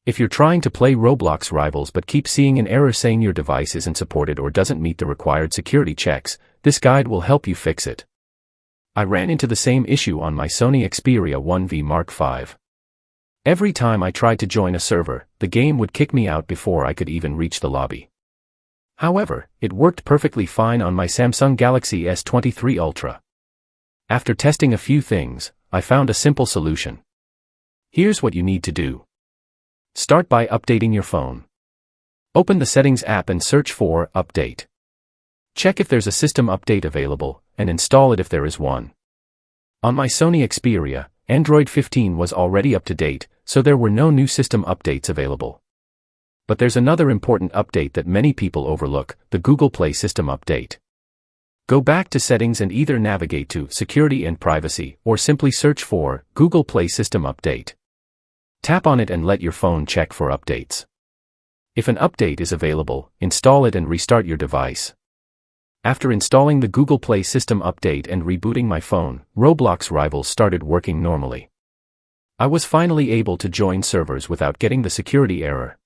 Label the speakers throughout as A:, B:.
A: If you're trying to play Roblox Rivals but keep seeing an error saying your device isn't supported or doesn't meet the required security checks, this guide will help you fix it. I ran into the same issue on my Sony Xperia 1V Mark V. Every time I tried to join a server, the game would kick me out before I could even reach the lobby. However, it worked perfectly fine on my Samsung Galaxy S23 Ultra. After testing a few things, I found a simple solution. Here's what you need to do. Start by updating your phone. Open the Settings app and search for Update. Check if there's a system update available, and install it if there is one. On my Sony Xperia, Android 15 was already up to date, so there were no new system updates available. But there's another important update that many people overlook, the Google Play System Update. Go back to Settings and either navigate to Security and Privacy or simply search for Google Play System Update. Tap on it and let your phone check for updates. If an update is available, install it and restart your device. After installing the Google Play System Update and rebooting my phone, Roblox Rivals started working normally. I was finally able to join servers without getting the security error.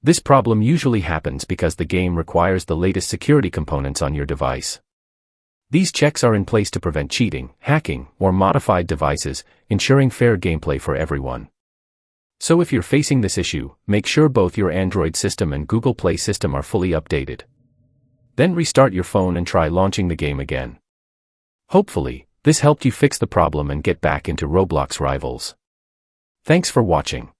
A: This problem usually happens because the game requires the latest security components on your device. These checks are in place to prevent cheating, hacking, or modified devices, ensuring fair gameplay for everyone. So if you're facing this issue, make sure both your Android system and Google Play system are fully updated. Then restart your phone and try launching the game again. Hopefully, this helped you fix the problem and get back into Roblox Rivals. Thanks for watching.